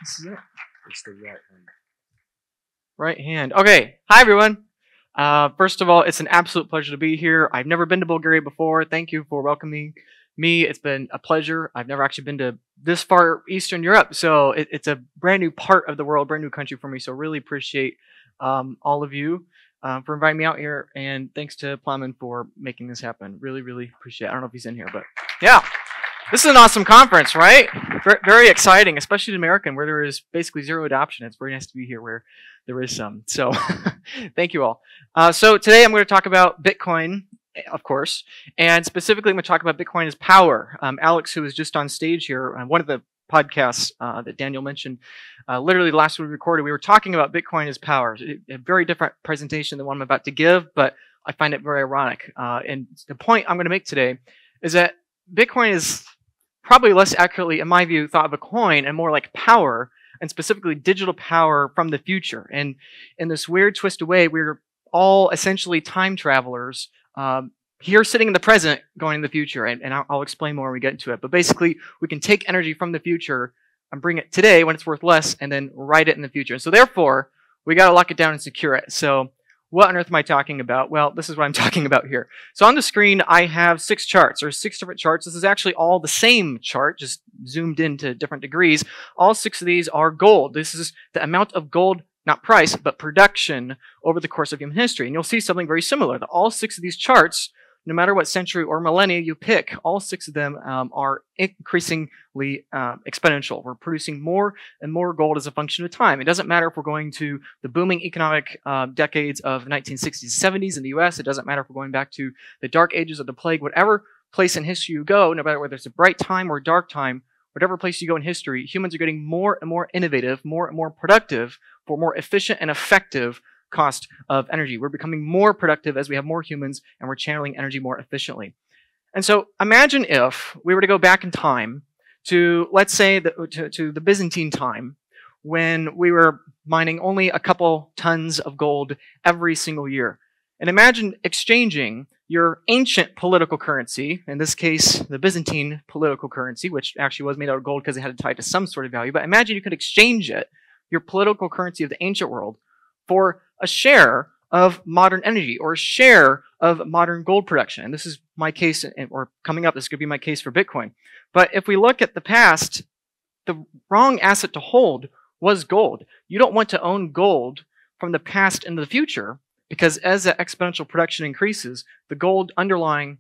This is it. It's the right hand. Right hand. Okay. Hi, everyone. First of all, it's an absolute pleasure to be here. I've never been to Bulgaria before. Thank you for welcoming me. It's been a pleasure. I've never actually been to this far Eastern Europe, so it's a brand new part of the world, brand new country for me. So really appreciate all of you for inviting me out here, and thanks to Plowman for making this happen. Really, really appreciate it. I don't know if he's in here, but yeah. This is an awesome conference, right? Very exciting, especially to American, where there is basically zero adoption. It's very nice to be here where there is some. So thank you all. So today I'm going to talk about Bitcoin, of course, and specifically I'm going to talk about Bitcoin as power. Alex, who was just on stage here, one of the podcasts that Daniel mentioned, literally the last one we recorded, we were talking about Bitcoin as power. A very different presentation than what I'm about to give, but I find it very ironic. And the point I'm going to make today is that Bitcoin is probably less accurately, in my view, thought of a coin and more like power, and specifically digital power from the future. And in this weird, twisted way, we're all essentially time travelers here sitting in the present, going in the future. And I'll explain more when we get into it. But basically, we can take energy from the future and bring it today when it's worth less, and then write it in the future. And so therefore, we got to lock it down and secure it. So what on earth am I talking about? Well, this is what I'm talking about here. So on the screen, I have 6 charts, or 6 different charts. This is actually all the same chart, just zoomed in to different degrees. All 6 of these are gold. This is the amount of gold, not price, but production over the course of human history. And you'll see something very similar. That all 6 of these charts, no matter what century or millennia you pick, all 6 of them are increasingly exponential. We're producing more and more gold as a function of time. It doesn't matter if we're going to the booming economic decades of 1960s, 70s in the US. It doesn't matter if we're going back to the dark ages of the plague. Whatever place in history you go, no matter whether it's a bright time or a dark time, whatever place you go in history, humans are getting more and more innovative, more and more productive for more efficient and effective cost of energy. We're becoming more productive as we have more humans, and we're channeling energy more efficiently. And so imagine if we were to go back in time to, let's say, to the Byzantine time, when we were mining only a couple tons of gold every single year. And imagine exchanging your ancient political currency, in this case, the Byzantine political currency, which actually was made out of gold because it had to tie to some sort of value. But imagine you could exchange it, your political currency of the ancient world, for a share of modern energy, or a share of modern gold production. And this is my case, or coming up, this could be my case for Bitcoin. But if we look at the past, the wrong asset to hold was gold. You don't want to own gold from the past into the future, because as that exponential production increases, the underlying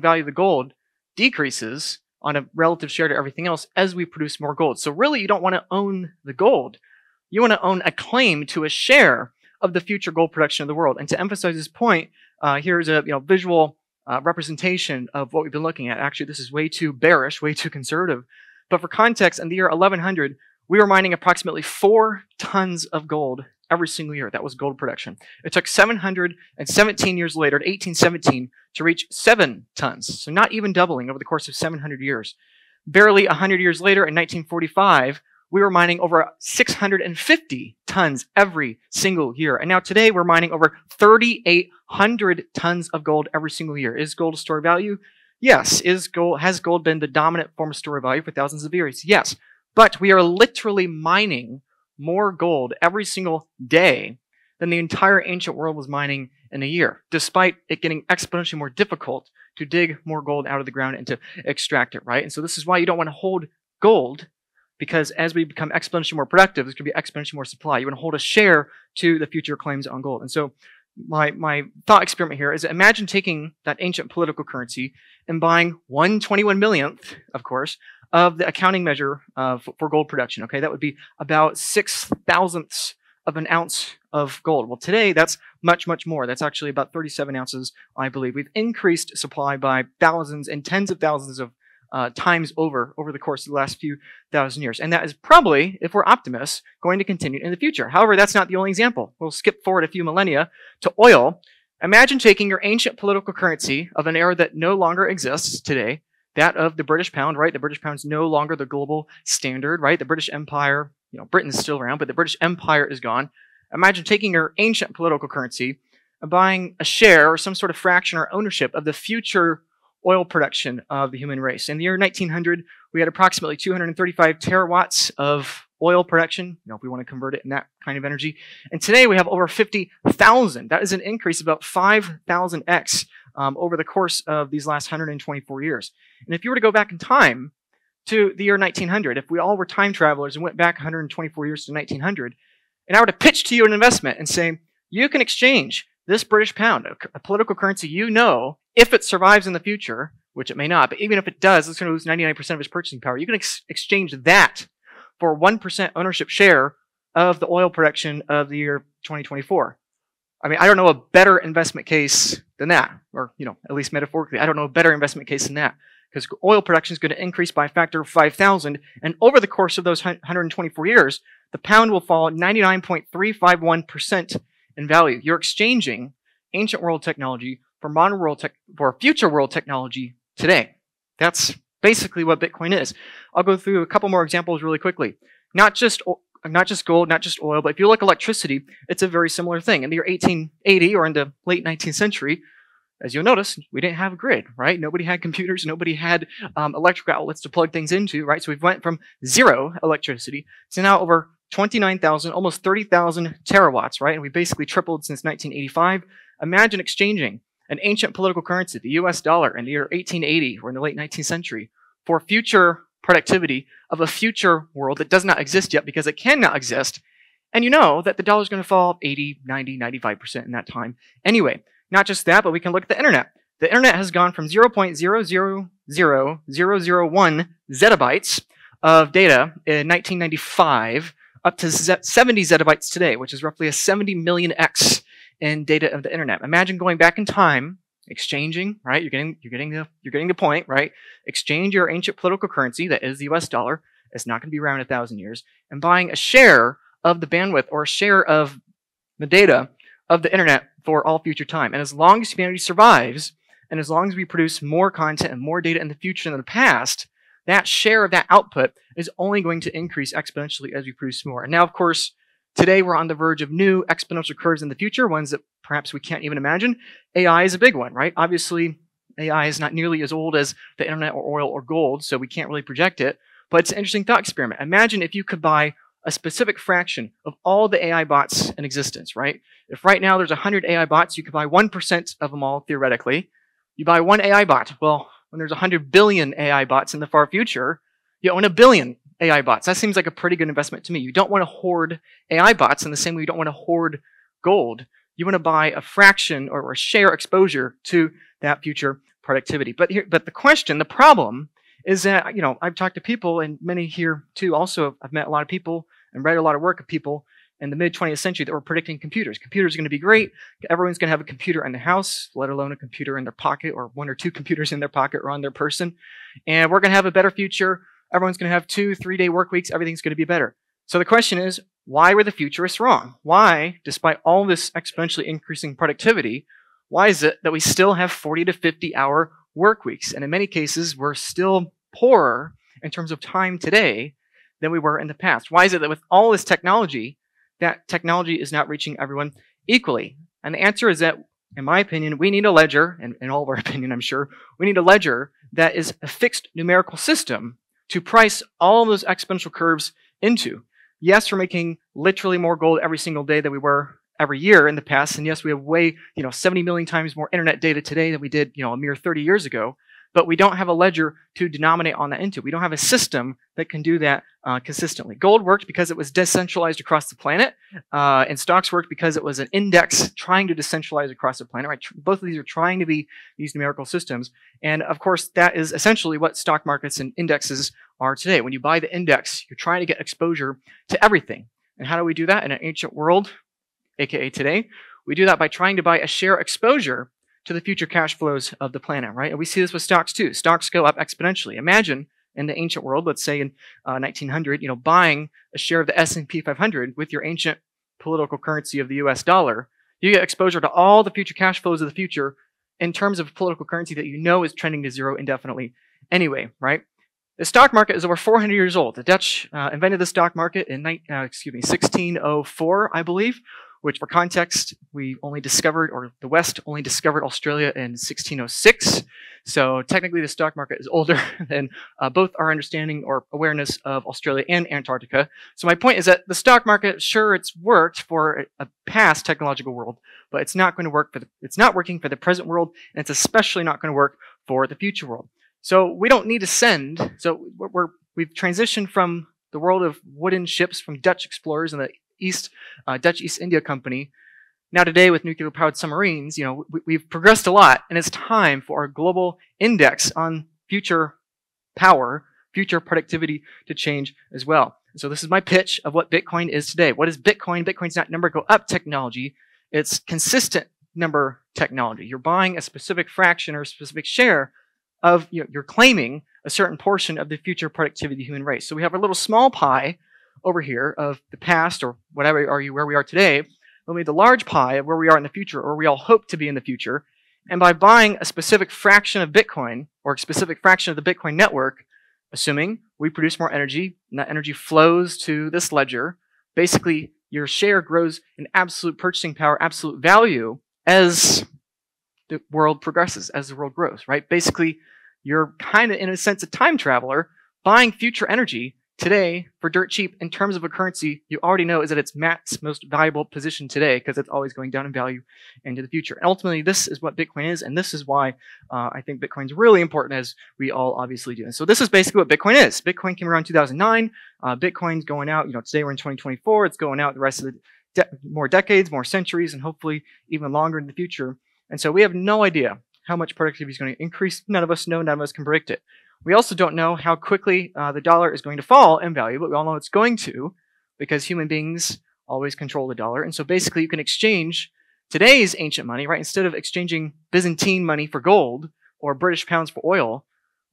value of the gold decreases on a relative share to everything else as we produce more gold. So really, you don't want to own the gold. You want to own a claim to a share of the future gold production of the world. And to emphasize this point, here's a visual representation of what we've been looking at. Actually, this is way too bearish, way too conservative. But for context, in the year 1100, we were mining approximately 4 tons of gold every single year. That was gold production. It took 717 years later, to 1817, to reach 7 tons. So not even doubling over the course of 700 years. Barely 100 years later, in 1945, we were mining over 650 tons every single year. And now today we're mining over 3,800 tons of gold every single year. Is gold a store of value? Yes. Has gold been the dominant form of store of value for thousands of years? Yes. But we are literally mining more gold every single day than the entire ancient world was mining in a year, despite it getting exponentially more difficult to dig more gold out of the ground and to extract it, right? And so this is why you don't want to hold gold, because as we become exponentially more productive, there's going to be exponentially more supply. You want to hold a share to the future claims on gold. And so my thought experiment here is, imagine taking that ancient political currency and buying 1/21 millionth, of course, of the accounting measure for gold production. Okay, that would be about 6,000ths of an ounce of gold. Well, today that's much, much more. That's actually about 37 ounces, I believe. We've increased supply by thousands and tens of thousands of times over the course of the last few thousand years. And that is probably, if we're optimists, going to continue in the future. However, that's not the only example. We'll skip forward a few millennia to oil. Imagine taking your ancient political currency of an era that no longer exists today, that of the British pound, right? The British pound is no longer the global standard, right? The British Empire, Britain's still around, but the British Empire is gone. Imagine taking your ancient political currency and buying a share or some sort of fraction or ownership of the future oil production of the human race. In the year 1900, we had approximately 235 terawatts of oil production, if we want to convert it in that kind of energy. And today we have over 50,000. That is an increase of about 5,000x over the course of these last 124 years. And if you were to go back in time to the year 1900, if we all were time travelers and went back 124 years to 1900, and I were to pitch to you an investment and say, you can exchange this British pound, a political currency if it survives in the future, which it may not, but even if it does, it's going to lose 99% of its purchasing power. You can exchange that for 1% ownership share of the oil production of the year 2024. I mean, I don't know a better investment case than that, or, at least metaphorically, I don't know a better investment case than that, because oil production is going to increase by a factor of 5,000, and over the course of those 124 years, the pound will fall 99.351% in value. You're exchanging ancient world technology for modern world for future world technology today. That's basically what Bitcoin is. I'll go through a couple more examples really quickly. Not just gold, not just oil, but if you look at electricity, it's a very similar thing. In the year 1880 or in the late 19th century, as you'll notice, we didn't have a grid, right? Nobody had computers, nobody had electrical outlets to plug things into, right? So we went from 0 electricity to now over 29,000, almost 30,000 terawatts, right? And we basically tripled since 1985. Imagine exchanging an ancient political currency, the US dollar, in the year 1880 or in the late 19th century for future productivity of a future world that does not exist yet because it cannot exist. And you know that the dollar is going to fall 80, 90, 95% in that time. Anyway, not just that, but we can look at the internet. The internet has gone from 0.000001 zettabytes of data in 1995 up to 70 zettabytes today, which is roughly a 70 million x in data of the internet. Imagine going back in time, exchanging, right? You're getting the point, right? Exchange your ancient political currency, that is the US dollar. It's not going to be around 1,000 years, and buying a share of the bandwidth or a share of the data of the internet for all future time. And as long as humanity survives, and as long as we produce more content and more data in the future than in the past, that share of that output is only going to increase exponentially as we produce more. And now, of course, today we're on the verge of new exponential curves in the future, ones that perhaps we can't even imagine. AI is a big one, right? Obviously, AI is not nearly as old as the internet or oil or gold, so we can't really project it. But it's an interesting thought experiment. Imagine if you could buy a specific fraction of all the AI bots in existence, right? If right now there's 100 AI bots, you could buy 1% of them all, theoretically. You buy one AI bot. Well, when there's 100 billion AI bots in the far future, you own 1 billion AI bots. That seems like a pretty good investment to me. You don't want to hoard AI bots in the same way you don't want to hoard gold. You want to buy a fraction or a share exposure to that future productivity. But the question, the problem, is that, I've talked to people, and many here too also, I've met a lot of people and read a lot of work of people in the mid-20th century that were predicting computers. Computers are going to be great. Everyone's going to have a computer in the house, let alone a computer in their pocket, or 1 or 2 computers in their pocket or on their person. And we're going to have a better future. Everyone's going to have 2-3 day work weeks. Everything's going to be better. So the question is, why were the futurists wrong? Why, despite all this exponentially increasing productivity, why is it that we still have 40 to 50 hour work weeks? And in many cases, we're still poorer in terms of time today than we were in the past. Why is it that with all this technology, that technology is not reaching everyone equally? And the answer is that, in my opinion, we need a ledger, and in all of our opinion, I'm sure, we need a ledger that is a fixed numerical system to price all of those exponential curves into. Yes, we're making literally more gold every single day than we were every year in the past. And yes, we have 70 million times more internet data today than we did, a mere 30 years ago. But we don't have a ledger to denominate on that into. We don't have a system that can do that consistently. Gold worked because it was decentralized across the planet, and stocks worked because it was an index trying to decentralize across the planet. Right? Both of these are trying to be these numerical systems. And of course, that is essentially what stock markets and indexes are today. When you buy the index, you're trying to get exposure to everything. And how do we do that in an ancient world, aka today? We do that by trying to buy a share exposure to the future cash flows of the planet, right? And we see this with stocks too. Stocks go up exponentially. Imagine in the ancient world, let's say in 1900, buying a share of the S&P 500 with your ancient political currency of the US dollar. You get exposure to all the future cash flows of the future in terms of political currency that is trending to zero indefinitely anyway, right? The stock market is over 400 years old. The Dutch invented the stock market in 1604, I believe, which for context, we only discovered, or the West only discovered Australia in 1606. So technically the stock market is older than both our understanding or awareness of Australia and Antarctica. So my point is that the stock market, sure, it's worked for a past technological world, but it's not going to work it's not working for the present world, and it's especially not going to work for the future world. So we don't need to send, so we've transitioned from the world of wooden ships from Dutch explorers and the Dutch East India Company. Now today with nuclear-powered submarines, we've progressed a lot, and it's time for our global index on future power, future productivity to change as well. So this is my pitch of what Bitcoin is today. What is Bitcoin? Bitcoin's not number go up technology. It's consistent number technology. You're buying a specific fraction or a specific share of, you're claiming a certain portion of the future productivity of the human race. So we have a little small pie over here of the past or whatever where we are today. Then we have the large pie of where we are in the future, or we all hope to be in the future. And by buying a specific fraction of Bitcoin, or a specific fraction of the Bitcoin network, assuming we produce more energy, and that energy flows to this ledger, basically your share grows in absolute purchasing power, absolute value, as the world progresses, as the world grows, right? Basically, you're kind of, in a sense, a time traveler buying future energy today for dirt cheap in terms of a currency you already know is at its max most valuable position today, because it's always going down in value into the future. And ultimately, this is what Bitcoin is, and this is why I think Bitcoin's really important, as we all obviously do. And so this is basically what Bitcoin is. Bitcoin came around 2009. Bitcoin's going out, today we're in 2024. It's going out the rest of the more decades, more centuries, and hopefully even longer in the future. And so we have no idea how much productivity is going to increase. None of us know. None of us can predict it. We also don't know how quickly the dollar is going to fall in value, but we all know it's going to, because human beings always control the dollar. And so basically you can exchange today's ancient money, right? Instead of exchanging Byzantine money for gold or British pounds for oil,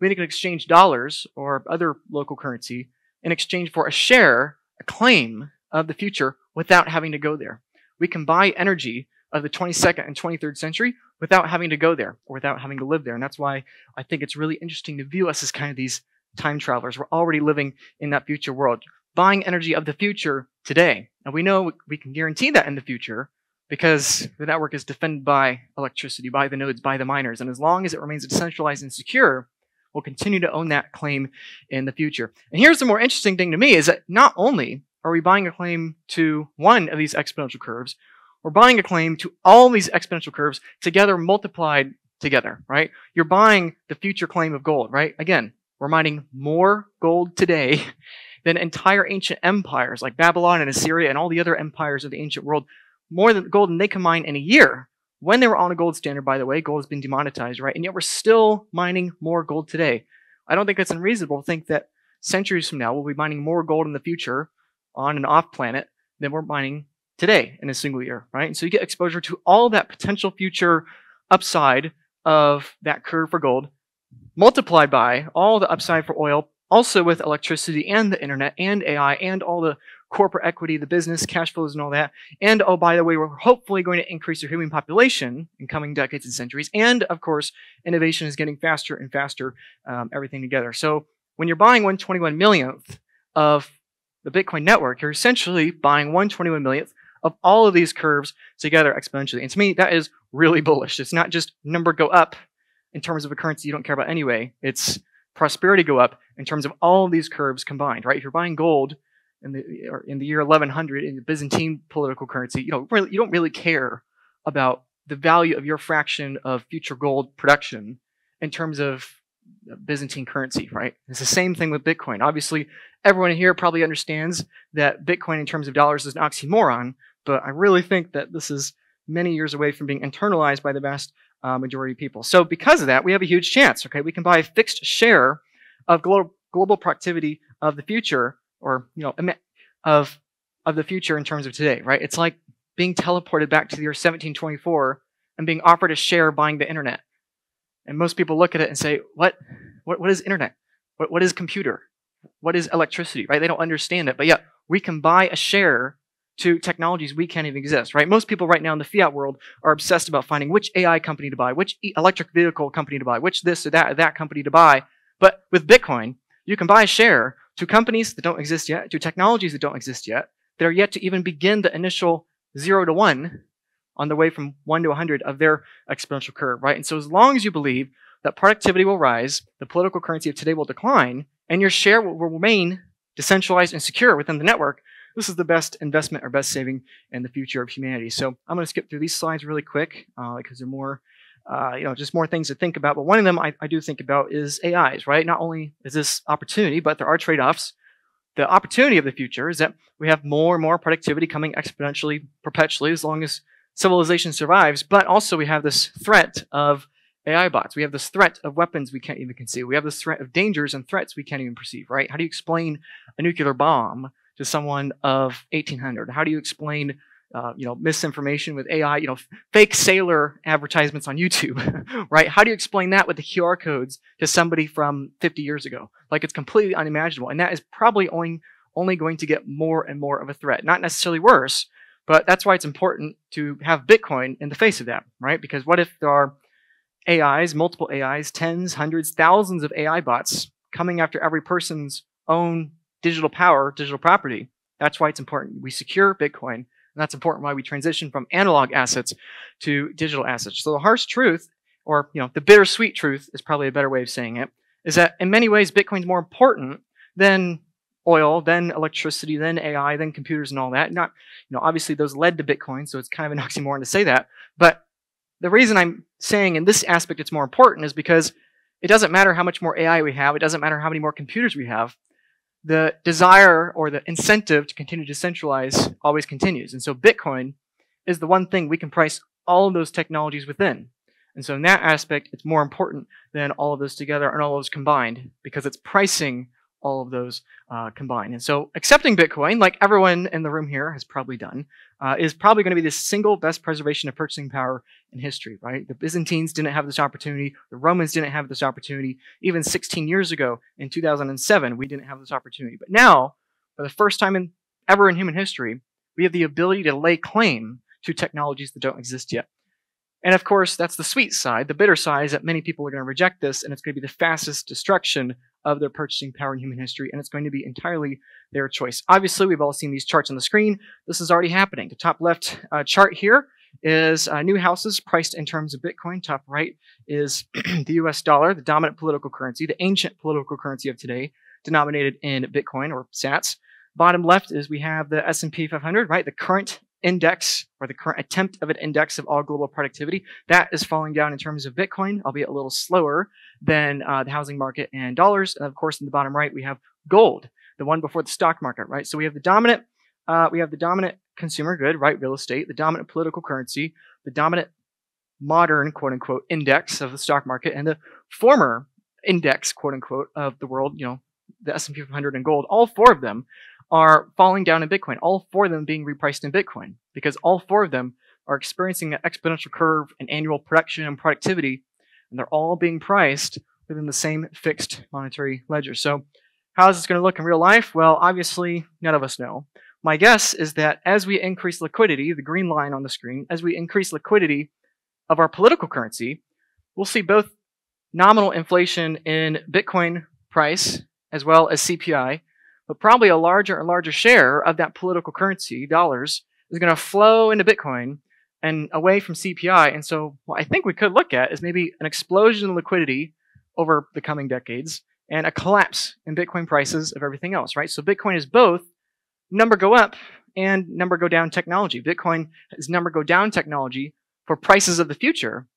we can exchange dollars or other local currency in exchange for a share, a claim of the future without having to go there. We can buy energy of the 22nd and 23rd century without having to go there or without having to live there. And that's why I think it's really interesting to view us as kind of these time travelers. We're already living in that future world, buying energy of the future today. And we know we can guarantee that in the future because the network is defended by electricity, by the nodes, by the miners. And as long as it remains decentralized and secure, we'll continue to own that claim in the future. And here's the more interesting thing to me is that not only are we buying a claim to one of these exponential curves, we're buying a claim to all these exponential curves together, multiplied together, right? You're buying the future claim of gold, right? Again, we're mining more gold today than entire ancient empires like Babylon and Assyria and all the other empires of the ancient world, more than gold than they can mine in a year. When they were on a gold standard, by the way, gold has been demonetized, right? And yet we're still mining more gold today. I don't think it's unreasonable to think that centuries from now we'll be mining more gold in the future on and off planet than we're mining today in a single year, right? And so you get exposure to all that potential future upside of that curve for gold, multiplied by all the upside for oil, also with electricity and the internet and AI and all the corporate equity, the business, cash flows and all that. And oh, by the way, we're hopefully going to increase the human population in coming decades and centuries. And of course, innovation is getting faster and faster, everything together. So when you're buying 1/21 millionth of the Bitcoin network, you're essentially buying 1/21 millionth of all of these curves together exponentially. And to me, that is really bullish. It's not just number go up in terms of a currency you don't care about anyway. It's prosperity go up in terms of all of these curves combined, right? If you're buying gold in the year 1100 in the Byzantine political currency, you don't really care about the value of your fraction of future gold production in terms of Byzantine currency, right? It's the same thing with Bitcoin. Obviously, everyone here probably understands that Bitcoin in terms of dollars is an oxymoron, but I really think that this is many years away from being internalized by the vast majority of people. So because of that, we have a huge chance, okay? We can buy a fixed share of global productivity of the future, or, of the future in terms of today, right? It's like being teleported back to the year 1724 and being offered a share buying the internet. And most people look at it and say, what is internet? What is computer? What is electricity, right? They don't understand it. But yeah, we can buy a share to technologies we can't even exist, right? Most people right now in the fiat world are obsessed about finding which AI company to buy, which electric vehicle company to buy, which this or that company to buy. But with Bitcoin, you can buy a share to companies that don't exist yet, to technologies that don't exist yet, that are yet to even begin the initial 0 to 1 on the way from 1 to 100 of their exponential curve, right? And so as long as you believe that productivity will rise, the political currency of today will decline, and your share will remain decentralized and secure within the network, this is the best investment or best saving in the future of humanity. So I'm going to skip through these slides really quick because they're more, just more things to think about. But one of them I do think about is AIs, right? Not only is this opportunity, but there are trade-offs. The opportunity of the future is that we have more and more productivity coming exponentially, perpetually, as long as civilization survives. But also we have this threat of AI bots. We have this threat of weapons we can't even conceive. We have this threat of dangers and threats we can't even perceive, right? How do you explain a nuclear bomb to someone of 1800? How do you explain, misinformation with AI, fake sailor advertisements on YouTube, right? How do you explain that with the QR codes to somebody from 50 years ago? Like, it's completely unimaginable. And that is probably only going to get more and more of a threat. Not necessarily worse, but that's why it's important to have Bitcoin in the face of that, right? Because what if there are AIs, multiple AIs, tens, hundreds, thousands of AI bots coming after every person's own digital power, digital property? That's why it's important we secure Bitcoin, and that's important why we transition from analog assets to digital assets. So the harsh truth, or the bittersweet truth is probably a better way of saying it, is that in many ways Bitcoin's more important than oil, then electricity, then AI, then computers and all that. Not, obviously those led to Bitcoin, so it's kind of an oxymoron to say that. But the reason I'm saying in this aspect it's more important is because it doesn't matter how much more AI we have, it doesn't matter how many more computers we have, the desire or the incentive to continue to decentralize always continues. And so Bitcoin is the one thing we can price all of those technologies within. And so in that aspect, it's more important than all of those together and all of those combined, because it's pricing all of those combined. And so accepting Bitcoin, like everyone in the room here has probably done, is probably going to be the single best preservation of purchasing power in history, right? The Byzantines didn't have this opportunity. The Romans didn't have this opportunity. Even 16 years ago in 2007, we didn't have this opportunity. But now, for the first time ever in human history, we have the ability to lay claim to technologies that don't exist yet. And of course, that's the sweet side. The bitter side is that many people are going to reject this, and it's going to be the fastest destruction of their purchasing power in human history, and it's going to be entirely their choice. Obviously, we've all seen these charts on the screen. This is already happening. The top left chart here is new houses priced in terms of Bitcoin. Top right is the US dollar, the dominant political currency, the ancient political currency of today, denominated in Bitcoin or sats. Bottom left is we have the S&P 500, right? The current index, or the current attempt of an index of all global productivity, that is falling down in terms of Bitcoin, albeit a little slower than the housing market and dollars. And of course, in the bottom right, we have gold, the one before the stock market, right? So we have the dominant consumer good, right? Real estate, the dominant political currency, the dominant modern, quote unquote, index of the stock market, and the former index, quote unquote, of the world, the S&P 500 and gold. All four of them are falling down in Bitcoin, all four of them being repriced in Bitcoin, because all four of them are experiencing an exponential curve in annual production and productivity, and they're all being priced within the same fixed monetary ledger. So how is this going to look in real life? Well, obviously, none of us know. My guess is that as we increase liquidity, the green line on the screen, as we increase liquidity of our political currency, we'll see both nominal inflation in Bitcoin price as well as CPI, but probably a larger and larger share of that political currency, dollars, is going to flow into Bitcoin and away from CPI. And so what I think we could look at is maybe an explosion in liquidity over the coming decades and a collapse in Bitcoin prices of everything else, right? So Bitcoin is both number go up and number go down technology. Bitcoin is number go down technology for prices of the future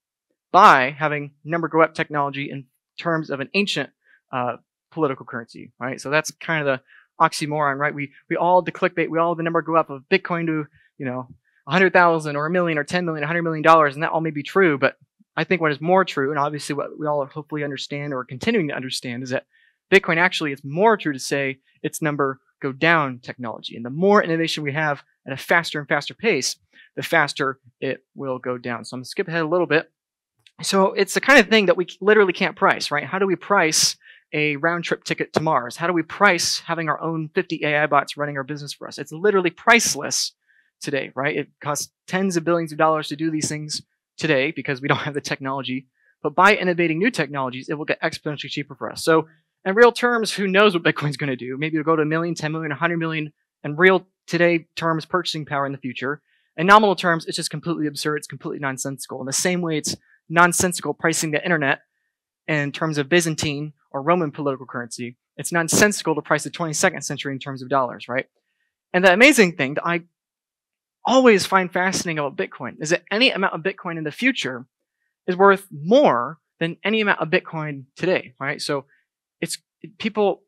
by having number go up technology in terms of an ancient political currency, right? So that's kind of the oxymoron, right? We all the clickbait, we all the number go up of Bitcoin to, 100,000 or a million or 10 million, $100 million, and that all may be true, but I think what is more true, and obviously what we all hopefully understand or are continuing to understand, is that Bitcoin actually, it's more true to say it's number go down technology. And the more innovation we have at a faster and faster pace, the faster it will go down. So I'm going to skip ahead a little bit. So it's the kind of thing that we literally can't price, right? How do we price a round-trip ticket to Mars? How do we price having our own 50 AI bots running our business for us? It's literally priceless today, right? It costs tens of billions of dollars to do these things today because we don't have the technology. But by innovating new technologies, it will get exponentially cheaper for us. So in real terms, who knows what Bitcoin's going to do? Maybe it'll go to 1 million, 10 million, 100 million in real today terms purchasing power in the future. In nominal terms, it's just completely absurd. It's completely nonsensical. In the same way it's nonsensical pricing the internet in terms of Byzantine or Roman political currency, it's nonsensical to price the 22nd century in terms of dollars, right? And the amazing thing that I always find fascinating about Bitcoin is that any amount of Bitcoin in the future is worth more than any amount of Bitcoin today, right? So it's people,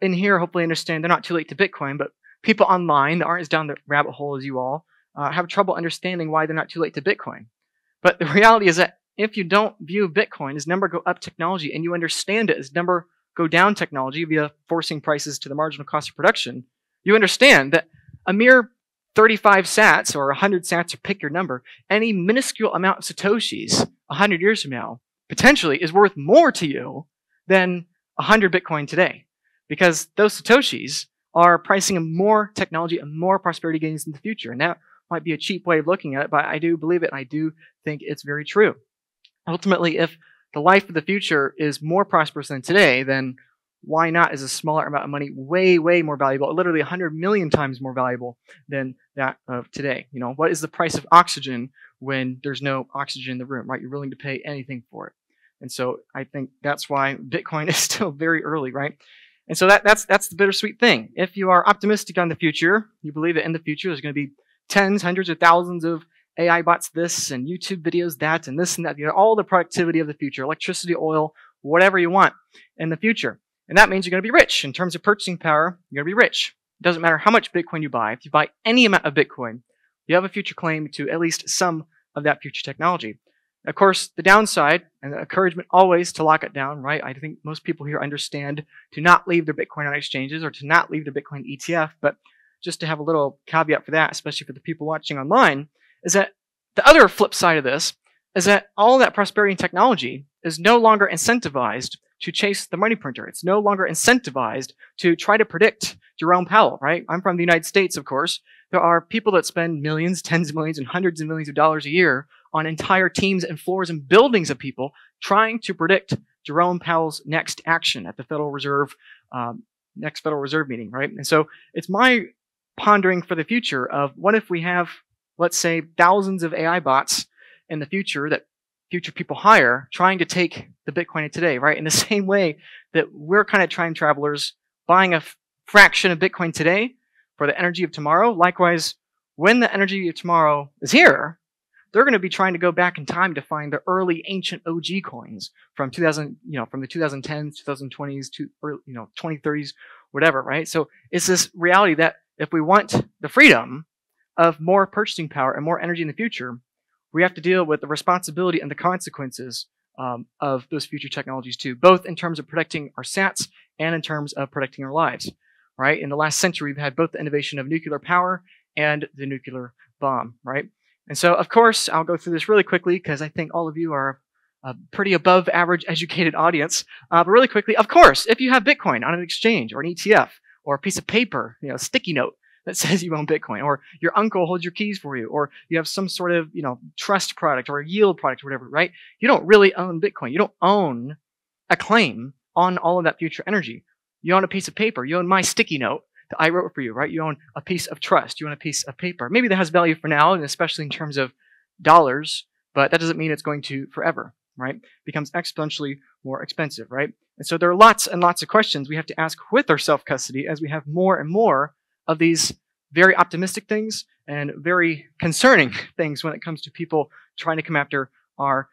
in here hopefully understand they're not too late to Bitcoin, but people online that aren't as down the rabbit hole as you all have trouble understanding why they're not too late to Bitcoin. But the reality is that if you don't view Bitcoin as number go up technology and you understand it as number go down technology via forcing prices to the marginal cost of production, you understand that a mere 35 sats or 100 sats, or pick your number, any minuscule amount of satoshis 100 years from now potentially is worth more to you than 100 Bitcoin today, because those satoshis are pricing in more technology and more prosperity gains in the future. And that might be a cheap way of looking at it, but I do believe it, and I do think it's very true. Ultimately, if the life of the future is more prosperous than today, then why not is a smaller amount of money way, way more valuable, literally 100 million times more valuable than that of today? What is the price of oxygen when there's no oxygen in the room, right? You're willing to pay anything for it. And so I think that's why Bitcoin is still very early, right? And so that's the bittersweet thing. If you are optimistic on the future, you believe that in the future there's going to be tens, hundreds, or thousands of AI bots this, and YouTube videos that, and this and that, all the productivity of the future, electricity, oil, whatever you want in the future. And that means you're going to be rich. In terms of purchasing power, you're going to be rich. It doesn't matter how much Bitcoin you buy. If you buy any amount of Bitcoin, you have a future claim to at least some of that future technology. Of course, the downside and the encouragement always to lock it down, right? I think most people here understand to not leave their Bitcoin on exchanges or to not leave their Bitcoin ETF, but just to have a little caveat for that, especially for the people watching online, is that the other flip side of this is that all that prosperity and technology is no longer incentivized to chase the money printer. It's no longer incentivized to try to predict Jerome Powell, right? I'm from the United States, of course. There are people that spend millions, tens of millions, and hundreds of millions of dollars a year on entire teams and floors and buildings of people trying to predict Jerome Powell's next action at the Federal Reserve, next Federal Reserve meeting, right? And so it's my pondering for the future of what if we have, let's say, thousands of AI bots in the future that future people hire trying to take the Bitcoin of today, right? In the same way that we're kind of time travelers buying a fraction of Bitcoin today for the energy of tomorrow. Likewise, when the energy of tomorrow is here, they're going to be trying to go back in time to find the early ancient OG coins from 2000, from the 2010s, 2020s to 2030s, whatever, right? So it's this reality that if we want the freedom of more purchasing power and more energy in the future, we have to deal with the responsibility and the consequences of those future technologies too, both in terms of protecting our sats and in terms of protecting our lives, right? In the last century, we've had both the innovation of nuclear power and the nuclear bomb, right? And so, of course, I'll go through this really quickly because I think all of you are a pretty above average educated audience. But really quickly, of course, if you have Bitcoin on an exchange or an ETF or a piece of paper, a sticky note that says you own Bitcoin, or your uncle holds your keys for you, or you have some sort of, trust product or a yield product or whatever, right? You don't really own Bitcoin. You don't own a claim on all of that future energy. You own a piece of paper. You own my sticky note that I wrote for you, right? You own a piece of trust. You own a piece of paper. Maybe that has value for now, and especially in terms of dollars, but that doesn't mean it's going to forever, right? It becomes exponentially more expensive, right? And so there are lots and lots of questions we have to ask with our self-custody as we have more and more of these very optimistic things and very concerning things when it comes to people trying to come after our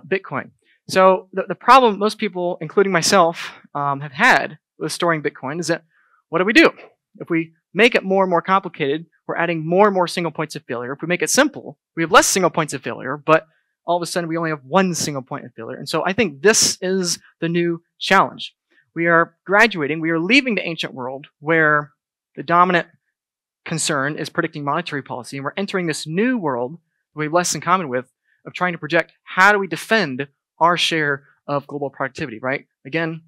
Bitcoin. So the problem most people, including myself, have had with storing Bitcoin is that what do? If we make it more and more complicated, we're adding more and more single points of failure. If we make it simple, we have less single points of failure, but all of a sudden we only have one single point of failure. And so I think this is the new challenge. We are graduating, we are leaving the ancient world where the dominant concern is predicting monetary policy, and we're entering this new world that we have less in common with of trying to project how do we defend our share of global productivity, right? Again,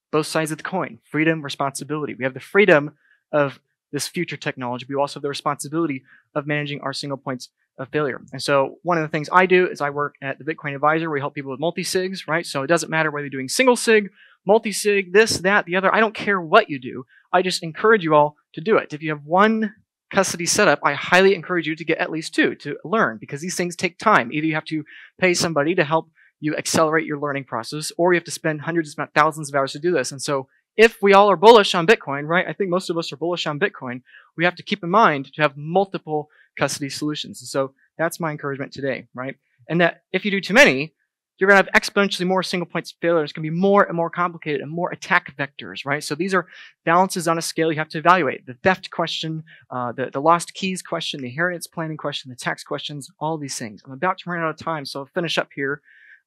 both sides of the coin, freedom, responsibility. We have the freedom of this future technology, but we also have the responsibility of managing our single points of failure. And so one of the things I do is I work at the Bitcoin Advisor. We help people with multi-sigs, right? So it doesn't matter whether you're doing single sig, multi-sig, this, that, the other. I don't care what you do. I just encourage you all to do it. If you have one custody setup, I highly encourage you to get at least 2 to learn, because these things take time. Either you have to pay somebody to help you accelerate your learning process, or you have to spend hundreds, if not thousands of hours to do this. And so if we all are bullish on Bitcoin, right, I think most of us are bullish on Bitcoin, we have to keep in mind to have multiple custody solutions. And so that's my encouragement today, right? And that if you do too many, you're going to have exponentially more single points of failure. It's going to be more and more complicated and more attack vectors, right? So these are balances on a scale you have to evaluate. The theft question, the lost keys question, the inheritance planning question, the tax questions, all these things. I'm about to run out of time, so I'll finish up here.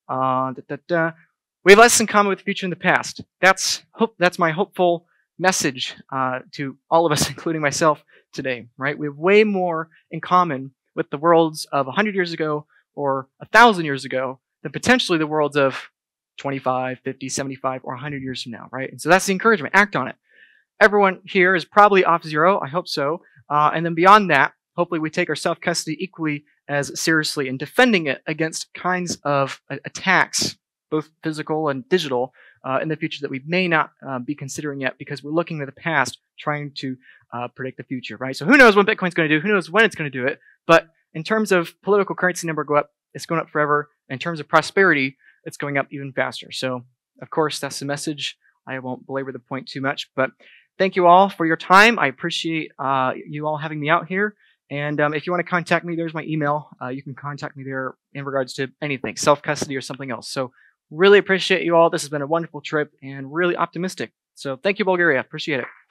We have less in common with the future and the past. That's my hopeful message to all of us, including myself today, right? We have way more in common with the worlds of 100 years ago or 1,000 years ago than potentially the worlds of 25, 50, 75, or 100 years from now, right? And so that's the encouragement. Act on it. Everyone here is probably off zero. I hope so. And then beyond that, hopefully we take our self-custody equally as seriously in defending it against kinds of attacks, both physical and digital, in the future that we may not be considering yet, because we're looking at the past, trying to predict the future, right? So who knows what Bitcoin's going to do? Who knows when it's going to do it? But in terms of political currency number go up, it's going up forever. In terms of prosperity, it's going up even faster. So, of course, that's the message. I won't belabor the point too much, but thank you all for your time. I appreciate you all having me out here. And if you want to contact me, there's my email. You can contact me there in regards to anything, self-custody or something else. So really appreciate you all. This has been a wonderful trip and really optimistic. So thank you, Bulgaria. Appreciate it.